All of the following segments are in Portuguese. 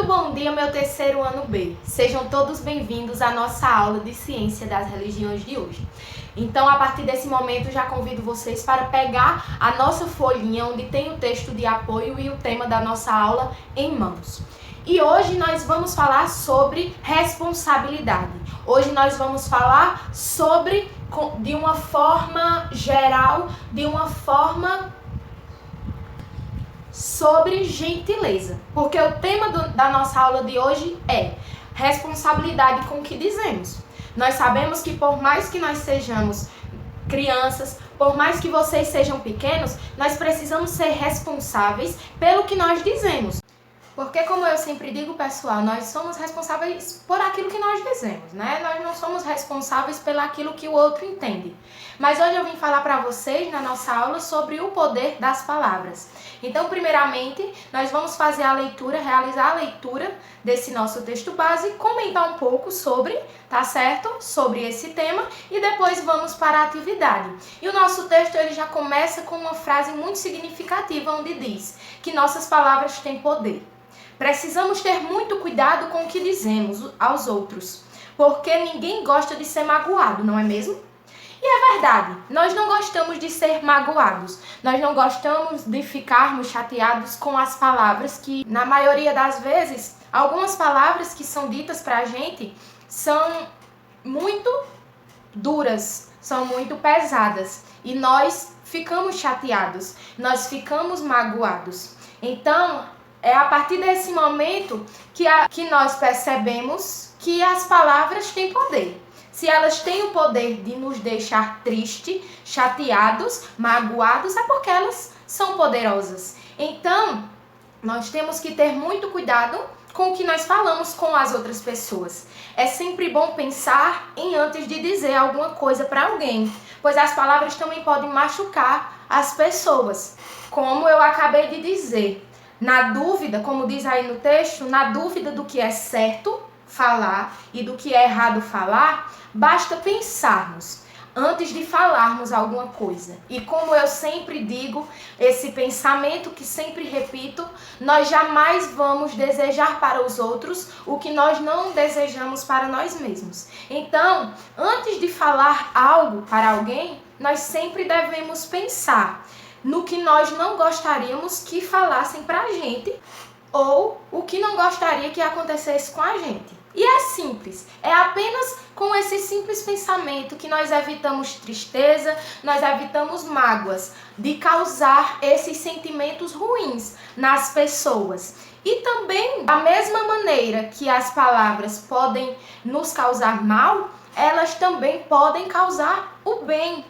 bom dia, meu terceiro ano B. Sejam todos bem-vindos à nossa aula de Ciência das Religiões de hoje. Então, a partir desse momento, já convido vocês para pegar a nossa folhinha, onde tem o texto de apoio e o tema da nossa aula em mãos. E hoje nós vamos falar sobre responsabilidade. Hoje nós vamos falar sobre, de uma forma geral, sobre gentileza, porque o tema da nossa aula de hoje é responsabilidade com o que dizemos. Nós sabemos que por mais que nós sejamos crianças, por mais que vocês sejam pequenos, nós precisamos ser responsáveis pelo que nós dizemos. Porque, como eu sempre digo, pessoal, nós somos responsáveis por aquilo que nós dizemos, né? Nós não somos responsáveis pelo aquilo que o outro entende. Mas hoje eu vim falar para vocês, na nossa aula, sobre o poder das palavras. Então, primeiramente, nós vamos fazer a leitura, realizar a leitura desse nosso texto base, comentar um pouco sobre, tá certo? Sobre esse tema e depois vamos para a atividade. E o nosso texto, ele já começa com uma frase muito significativa, onde diz que nossas palavras têm poder. Precisamos ter muito cuidado com o que dizemos aos outros, porque ninguém gosta de ser magoado, não é mesmo? E é verdade, nós não gostamos de ser magoados, nós não gostamos de ficarmos chateados com as palavras que, na maioria das vezes, algumas palavras que são ditas pra gente são muito duras, são muito pesadas e nós ficamos chateados, nós ficamos magoados. Então, é a partir desse momento que nós percebemos que as palavras têm poder. Se elas têm o poder de nos deixar tristes, chateados, magoados, é porque elas são poderosas. Então, nós temos que ter muito cuidado com o que nós falamos com as outras pessoas. É sempre bom pensar em antes de dizer alguma coisa para alguém, pois as palavras também podem machucar as pessoas. Como eu acabei de dizer, na dúvida, como diz aí no texto, na dúvida do que é certo falar e do que é errado falar, basta pensarmos antes de falarmos alguma coisa. E como eu sempre digo, esse pensamento que sempre repito, nós jamais vamos desejar para os outros o que nós não desejamos para nós mesmos. Então, antes de falar algo para alguém, nós sempre devemos pensar no que nós não gostaríamos que falassem pra gente ou o que não gostaria que acontecesse com a gente. E é simples, é apenas com esse simples pensamento que nós evitamos tristeza, nós evitamos mágoas, de causar esses sentimentos ruins nas pessoas. E também, da mesma maneira que as palavras podem nos causar mal, elas também podem causar o bem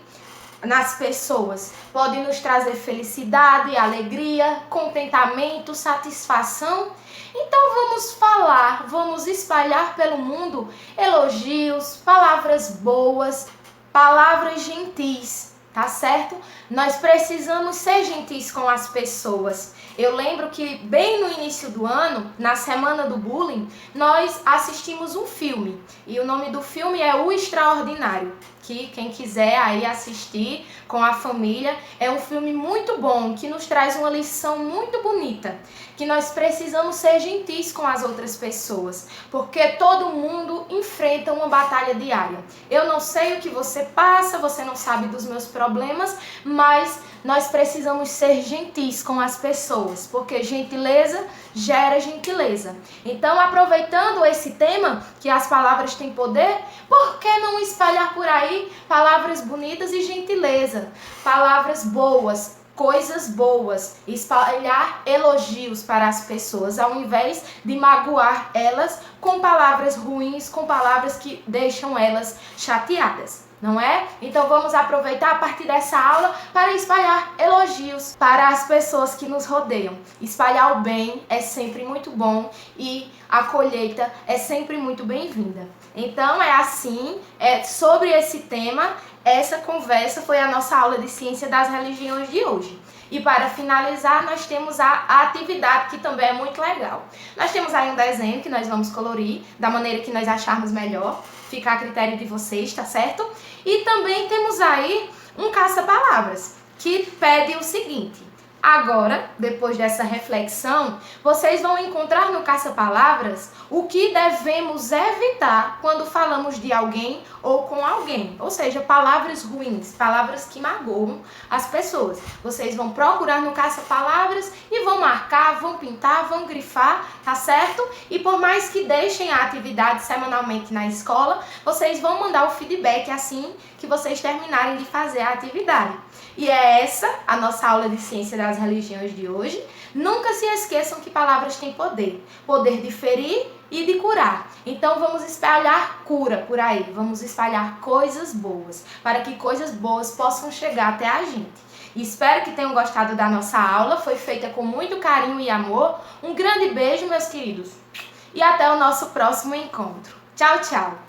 nas pessoas. Podem nos trazer felicidade, alegria, contentamento, satisfação. Então vamos falar, vamos espalhar pelo mundo elogios, palavras boas, palavras gentis, tá certo? Nós precisamos ser gentis com as pessoas. Eu lembro que bem no início do ano, na semana do bullying, nós assistimos um filme. E o nome do filme é O Extraordinário, que quem quiser aí assistir com a família, é um filme muito bom, que nos traz uma lição muito bonita, que nós precisamos ser gentis com as outras pessoas, porque todo mundo enfrenta uma batalha diária. Eu não sei o que você passa, você não sabe dos meus problemas, mas nós precisamos ser gentis com as pessoas, porque gentileza gera gentileza. Então, aproveitando esse tema, que as palavras têm poder, por que não espalhar por aí palavras bonitas e gentileza? Palavras boas, coisas boas, espalhar elogios para as pessoas, ao invés de magoar elas com palavras ruins, com palavras que deixam elas chateadas, não é? Então vamos aproveitar a partir dessa aula para espalhar elogios para as pessoas que nos rodeiam. Espalhar o bem é sempre muito bom e a colheita é sempre muito bem-vinda. Então é assim, sobre esse tema. Essa conversa foi a nossa aula de Ciência das Religiões de hoje. E para finalizar, nós temos a atividade, que também é muito legal. Nós temos aí um desenho que nós vamos colorir da maneira que nós acharmos melhor. Fica a critério de vocês, tá certo? E também temos aí um caça-palavras, que pede o seguinte: Agora, depois dessa reflexão, vocês vão encontrar no caça-palavras o que devemos evitar quando falamos de alguém ou com alguém. Ou seja, palavras ruins, palavras que magoam as pessoas. Vocês vão procurar no caça-palavras e vão marcar, vão pintar, vão grifar, tá certo? E por mais que deixem a atividade semanalmente na escola, vocês vão mandar o feedback assim que vocês terminarem de fazer a atividade. E é essa a nossa aula de Ciência das Religiões de hoje. Nunca se esqueçam que palavras têm poder. Poder de ferir e de curar. Então vamos espalhar cura por aí. Vamos espalhar coisas boas, para que coisas boas possam chegar até a gente. E espero que tenham gostado da nossa aula. Foi feita com muito carinho e amor. Um grande beijo, meus queridos. E até o nosso próximo encontro. Tchau, tchau.